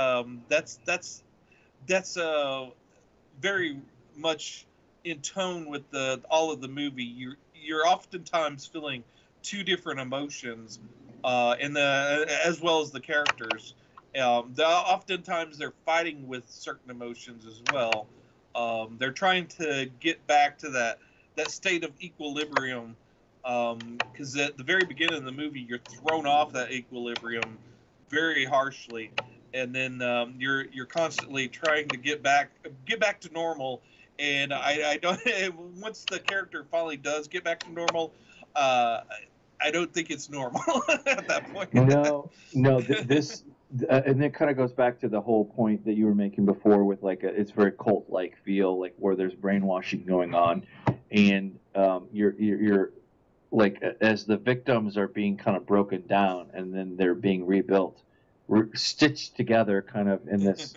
Speaker 1: very much in tone with all of the movie. You're oftentimes feeling two different emotions, as well as the characters. Oftentimes they're fighting with certain emotions as well. They're trying to get back to that state of equilibrium because at the very beginning of the movie, you're thrown off that equilibrium very harshly, and then you're constantly trying to get back to normal. And I don't. Once the character finally does get back to normal, I don't think it's normal at that point.
Speaker 2: No, this and it kind of goes back to the whole point that you were making before with like it's very cult-like feel, like where there's brainwashing going on, and you're like as the victims are being kind of broken down and then they're being rebuilt, stitched together, kind of in this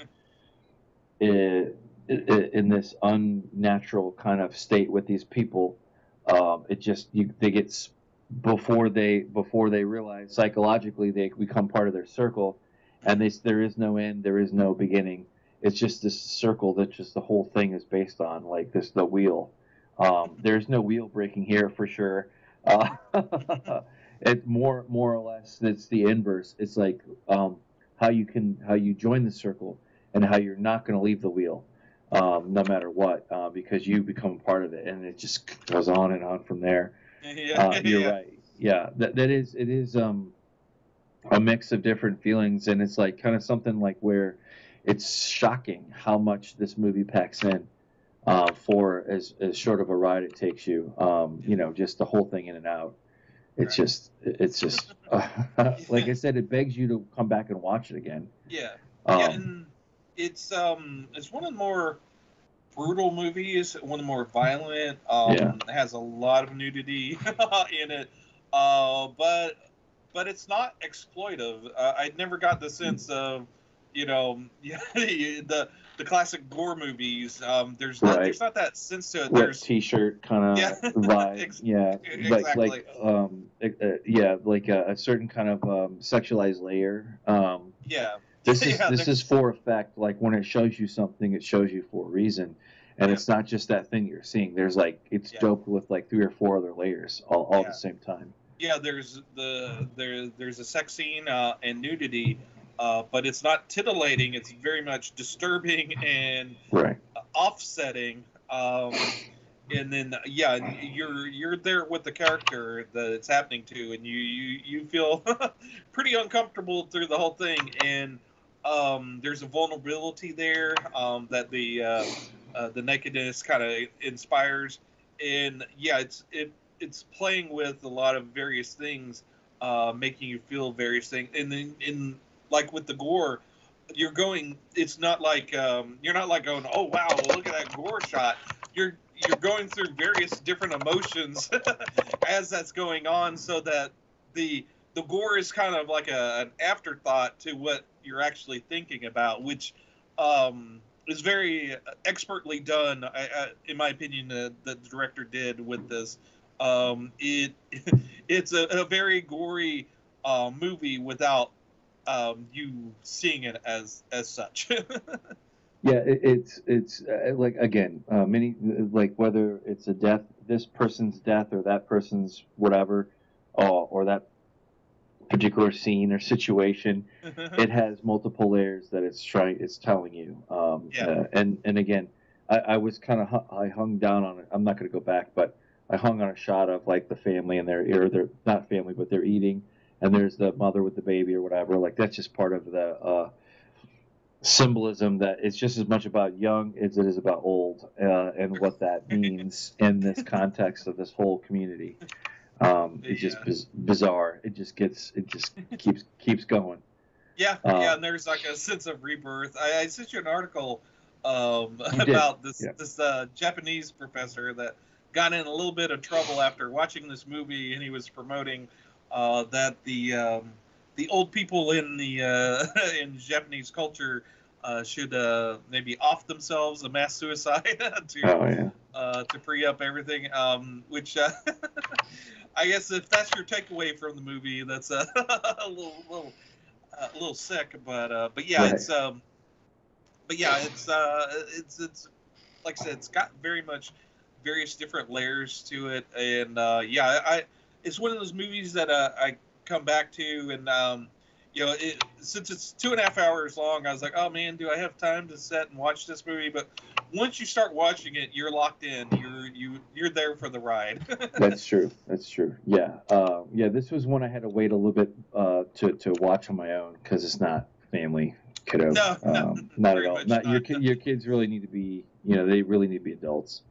Speaker 2: in this unnatural kind of state with these people. It just they get before they realize psychologically they become part of their circle, and there is no end, there is no beginning. It's just this circle that just the whole thing is based on, like the wheel. There's no wheel breaking here for sure. It's more or less it's the inverse. It's like how you join the circle and how you're not going to leave the wheel, no matter what, because you become part of it, and it just goes on and on from there. You're right. Yeah, it is a mix of different feelings, and it's like kind of something like where it's shocking how much this movie packs in for as short of a ride it takes you. Just the whole thing in and out. It's just like I said, it begs you to come back and watch it again.
Speaker 1: Yeah, and it's one of the more brutal movies, one of the more violent. It has a lot of nudity in it, but it's not exploitive. I never got the sense of, the classic gore movies. There's not that sense to it. There's
Speaker 2: T-shirt kind of vibe.
Speaker 1: Exactly.
Speaker 2: Like a certain kind of sexualized layer. This is for effect. Like when it shows you something, it shows you for a reason. And it's not just that thing you're seeing. There's it's doped with like 3 or 4 other layers all at the same time.
Speaker 1: Yeah, there's a sex scene and nudity, but it's not titillating. It's very much disturbing and offsetting. And then you're there with the character that it's happening to, and you feel pretty uncomfortable through the whole thing. And there's a vulnerability there that the nakedness kind of inspires, and it's playing with a lot of various things, making you feel various things. And then like with the gore, it's not like you're not like going, oh wow, look at that gore shot. You're going through various different emotions as that's going on, so that the gore is kind of like an afterthought to what you're actually thinking about, which is very expertly done, in my opinion, that the director did with this. It's a very gory movie without you seeing it as such.
Speaker 2: Yeah, it's like, again, many, like whether it's a death, this person's death or that person's whatever, or that particular scene or situation, it has multiple layers that it's telling you. And again, I was kind of I hung down on it. I'm not going to go back, but I hung on a shot of like the family and they're not family, but they're eating, and there's the mother with the baby or whatever. Like that's just part of the symbolism, that it's just as much about young as it is about old, and what that means in this context of this whole community. It's just bizarre. It just keeps going.
Speaker 1: And there's like a sense of rebirth. I sent you an article about this Japanese professor that got in a little bit of trouble after watching this movie, and he was promoting that the old people in the in Japanese culture should maybe off themselves, a mass suicide to free up everything. Which I guess if that's your takeaway from the movie, that's a little sick. But it's like I said, it's got very much various different layers to it, and it's one of those movies that I come back to, and since it's 2.5 hours long, I was like, oh man, do I have time to sit and watch this movie? But once you start watching it, you're locked in. You're there for the ride.
Speaker 2: That's true. Yeah. This was one I had to wait a little bit to watch on my own because it's not family kiddo.
Speaker 1: No,
Speaker 2: not at all. Not your kids really need to be. They really need to be adults.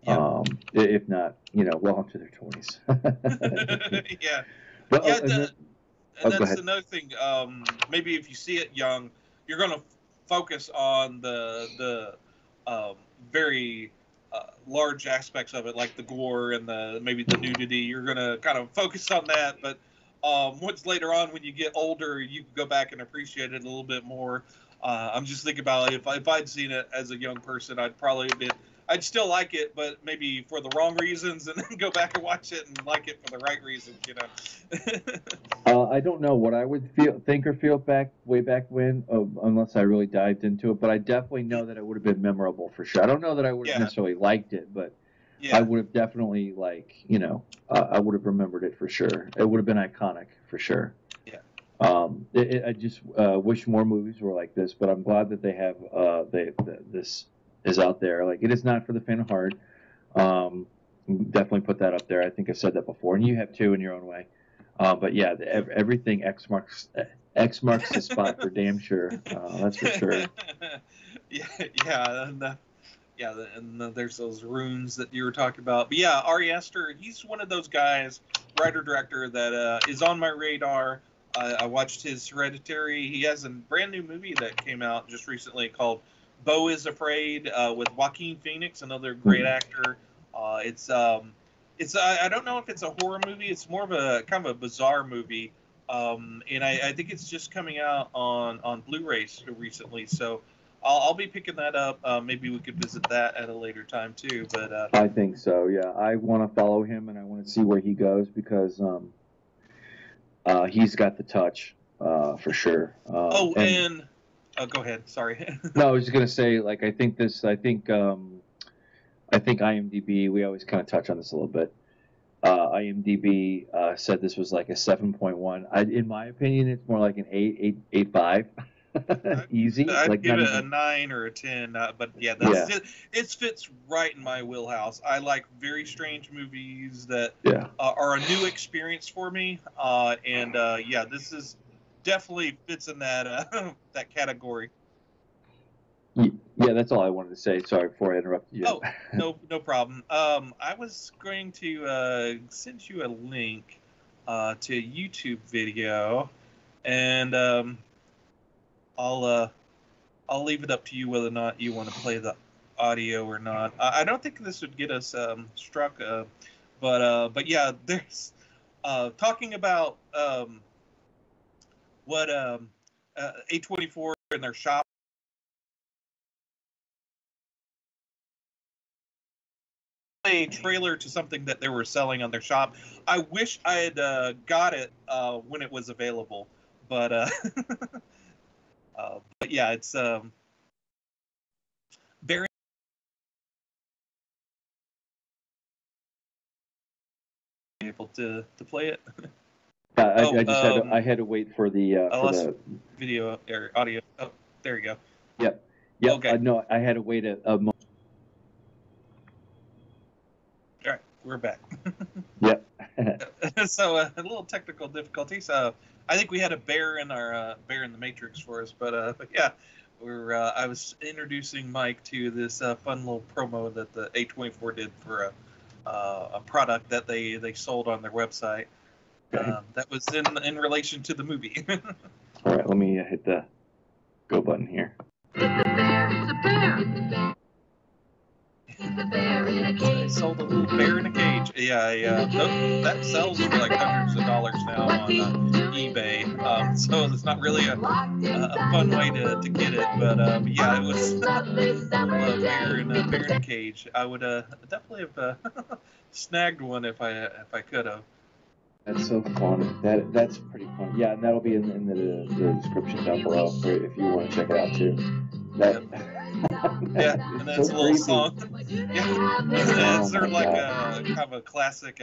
Speaker 1: Yeah.
Speaker 2: If not, well into their 20s.
Speaker 1: Yeah.
Speaker 2: But,
Speaker 1: that's another thing. Maybe if you see it young, you're going to focus on the very large aspects of it, like the gore and maybe the nudity. You're going to kind of focus on that. But once later on, when you get older, you can go back and appreciate it a little bit more. I'm just thinking about if I'd seen it as a young person, I'd still like it, but maybe for the wrong reasons, and then go back and watch it and like it for the right reasons,
Speaker 2: I don't know what I would think or feel way back when, unless I really dived into it. But I definitely know that it would have been memorable for sure. I don't know that I would have necessarily liked it, but I would have definitely I would have remembered it for sure. It would have been iconic for sure.
Speaker 1: Yeah.
Speaker 2: I just wish more movies were like this, but I'm glad that they have this is out there. Like, it is not for the faint of heart. Definitely put that up there. I think I've said that before, and you have too in your own way. But yeah, everything X marks the spot for damn sure. That's for sure.
Speaker 1: And there's those runes that you were talking about. But yeah, Ari Aster, he's one of those guys, writer director, that is on my radar. I watched his Hereditary. He has a brand new movie that came out just recently called Beau is Afraid, with Joaquin Phoenix, another great actor. I don't know if it's a horror movie. It's more of a kind of a bizarre movie, and I think it's just coming out on Blu-ray recently. So I'll be picking that up. Maybe we could visit that at a later time too. But
Speaker 2: I think so. Yeah, I want to follow him and I want to see where he goes because he's got the touch for sure.
Speaker 1: Oh, go ahead. Sorry.
Speaker 2: No, I was just gonna say, like, I think IMDb. We always kind of touch on this a little bit. IMDb said this was like a 7.1. In my opinion, it's more like an 8.5. Easy.
Speaker 1: I'd give it a 9 or a 10. But yeah, it fits right in my wheelhouse. I like very strange movies that are a new experience for me. This is definitely fits in that that category.
Speaker 2: Yeah, that's all I wanted to say. Sorry before I interrupted you.
Speaker 1: Oh, no problem. I was going to send you a link to a YouTube video, and I'll leave it up to you whether or not you want to play the audio or not. I don't think this would get us struck, but yeah, there's talking about what A24 in their shop. A trailer to something that they were selling on their shop. I wish I had got it when it was available, but yeah, it's very able to play it.
Speaker 2: I had to wait for the
Speaker 1: video or audio. Oh, there you go.
Speaker 2: Yep. Okay. No, I had to wait a moment.
Speaker 1: All right, we're back.
Speaker 2: Yep.
Speaker 1: So a little technical difficulties. I think we had a bear in the Matrix for us, but yeah, I was introducing Mike to this fun little promo that the A24 did for a product that they sold on their website.
Speaker 2: Okay.
Speaker 1: That was in relation to the movie.
Speaker 2: All right, let me hit the go button here.
Speaker 3: It's a bear, it's a bear. It's a bear in a cage.
Speaker 1: They sold a little bear in a cage. Yeah. That sells for like hundreds of dollars now on eBay. So it's not really a fun way to get it. But yeah, it was a bear in a cage. I would definitely have snagged one if I could have.
Speaker 2: That's so fun. That's pretty fun. Yeah, and that'll be in the description down below if you want to check it out too.
Speaker 1: Yeah, and that's so a little creepy. Song. Yeah, it's sort of like a kind of a classic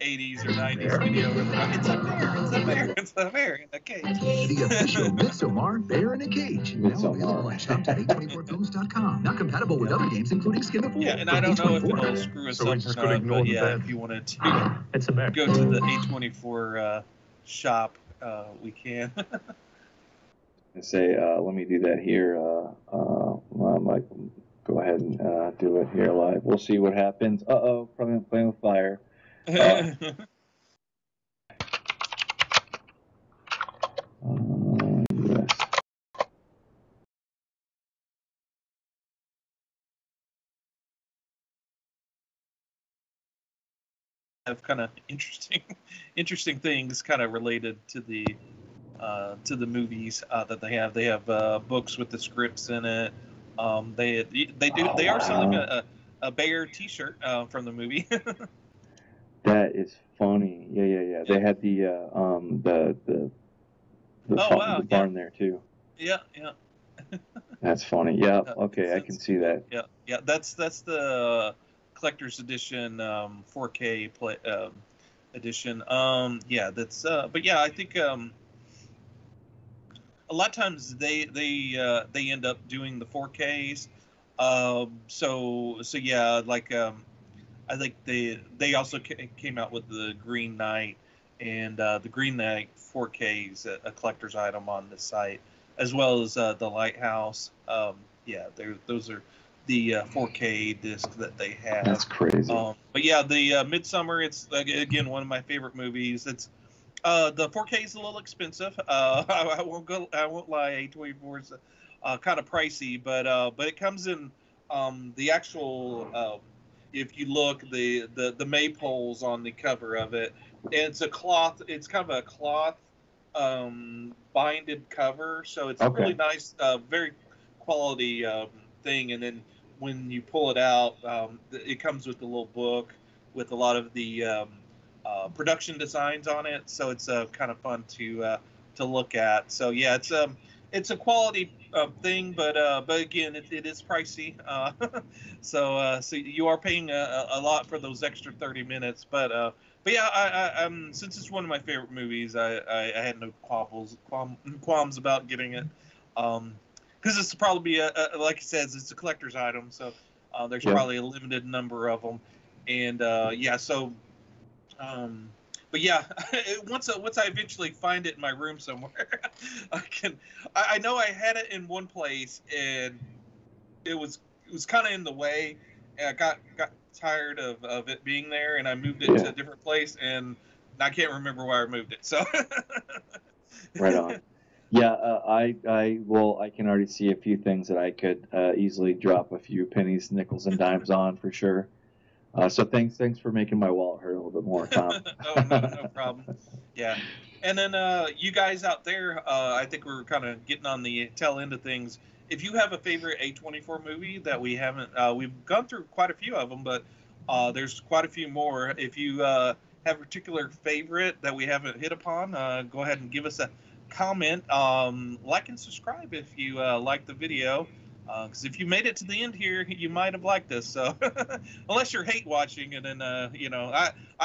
Speaker 1: 80s or 90s video where they're like, it's a bear, it's a bear, it's a bear in a cage.
Speaker 4: The official Midsommar Bear in a Cage. Now
Speaker 2: Midsommar.
Speaker 4: available at shop.a24films.com. Not compatible with other games, including Skin the Fool.
Speaker 1: Yeah, and I don't know if it'll screw us
Speaker 5: So we
Speaker 1: up or
Speaker 5: just gotta
Speaker 1: not,
Speaker 5: ignore
Speaker 1: but
Speaker 5: the
Speaker 1: yeah,
Speaker 5: bad.
Speaker 1: if you wanted to
Speaker 5: It's a bear.
Speaker 1: go to the A24 shop, we can.
Speaker 2: I say, let me do that here. I might go ahead and do it here live. We'll see what happens. Probably playing with fire. Yes.
Speaker 1: Have kind of interesting things kind of related to the movies that they have. They have books with the scripts in it. They are selling a bear T-shirt from the movie.
Speaker 2: That is funny. Yeah. They had the barn there too.
Speaker 1: Yeah.
Speaker 2: That's funny. Yeah. Okay, I can see that.
Speaker 1: Yeah. That's the collector's edition 4K edition. Yeah. That's. But yeah, I think a lot of times they end up doing the 4Ks. So yeah, like I think they also came out with the Green Knight, and the Green Knight 4K is a collector's item on the site, as well as the Lighthouse. Yeah, those are the 4K discs that they have.
Speaker 2: That's crazy.
Speaker 1: But yeah, the Midsommar, it's again one of my favorite movies. It's the 4K is a little expensive. I won't lie. A24 is kind of pricey, but it comes in the actual. If you look, the maypoles on the cover of it, and it's a cloth. It's kind of a cloth binded cover, so it's a really nice, very quality thing. And then when you pull it out, it comes with a little book with a lot of the production designs on it. So it's kind of fun to look at. So yeah, it's a quality thing, but again, it is pricey. So you are paying a lot for those extra 30 minutes. But yeah, I'm since it's one of my favorite movies, I had no qualms about getting it. Because it's probably like it says, it's a collector's item, so there's probably a limited number of them, and yeah, so. But yeah, once I eventually find it in my room somewhere, I know I had it in one place, and it was kind of in the way, and I got tired of it being there, and I moved it to a different place, and I can't remember where I moved it. So.
Speaker 2: Right on. Yeah, I can already see a few things that I could easily drop a few pennies, nickels, and dimes on for sure. So thanks for making my wallet hurt a little bit more, Tom.
Speaker 1: Oh, no problem. Yeah, and then you guys out there, I think we're kind of getting on the tail end of things. If you have a favorite A24 movie that we haven't, we've gone through quite a few of them, but there's quite a few more. If you have a particular favorite that we haven't hit upon, go ahead and give us a comment. Like and subscribe if you like the video. Because if you made it to the end here, you might have liked this. So, unless you're hate watching, and then I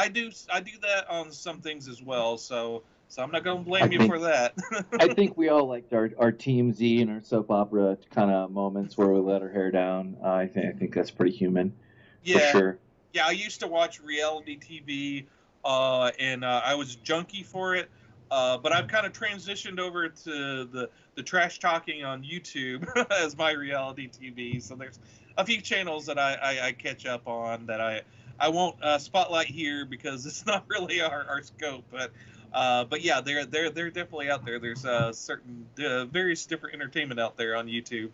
Speaker 1: do that on some things as well. So I'm not gonna blame you for that.
Speaker 2: I think we all liked our Team Z and our soap opera kind of moments where we let our hair down. I think that's pretty human.
Speaker 1: Yeah,
Speaker 2: for sure.
Speaker 1: Yeah, I used to watch reality TV, and I was junkie for it. But I've kind of transitioned over to the trash talking on YouTube as my reality TV. So there's a few channels that I catch up on that I won't spotlight here because it's not really our scope. But yeah, they're definitely out there. There's certain various different entertainment out there on YouTube,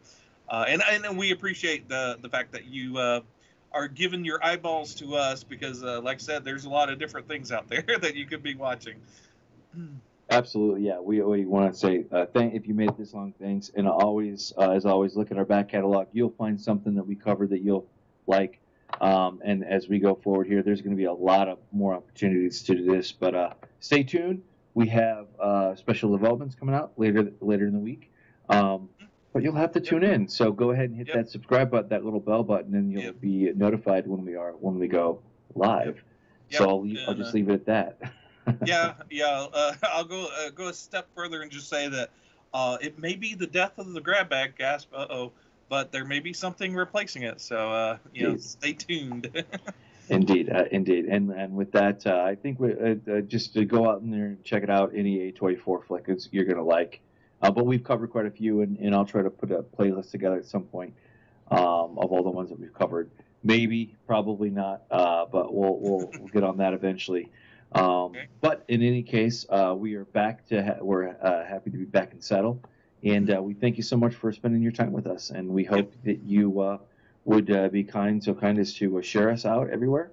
Speaker 1: and we appreciate the fact that you are giving your eyeballs to us because, like I said, there's a lot of different things out there that you could be watching.
Speaker 2: Absolutely, yeah. We want to say if you made it this long, thanks. And always, as always, look at our back catalog. You'll find something that we covered that you'll like. And as we go forward here, there's going to be a lot of more opportunities to do this. But stay tuned. We have special developments coming out later in the week. But but you'll have to tune in. So go ahead and hit that subscribe button, that little bell button, and you'll be notified when we go live. So I'll just leave it at that.
Speaker 1: I'll go a step further and just say that it may be the death of the grab bag, gasp, but there may be something replacing it. So stay tuned.
Speaker 2: Indeed. And with that, I think we just to go out in there and check it out. Any A24 flick you're gonna like. But we've covered quite a few, and I'll try to put a playlist together at some point of all the ones that we've covered. Maybe, probably not, but we'll get on that eventually. But in any case, we are back we're happy to be back in saddle, and we thank you so much for spending your time with us, and we hope that you would be so kind as to share us out everywhere,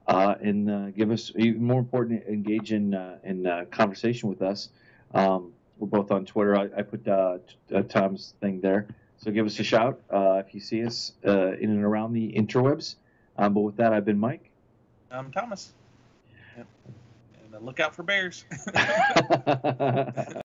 Speaker 2: and give us, even more important, engage in conversation with us. We're both on Twitter. I put Tom's thing there, so give us a shout if you see us in and around the interwebs. But with that, I've been Mike.
Speaker 1: I'm Thomas. Yep. And look out for bears.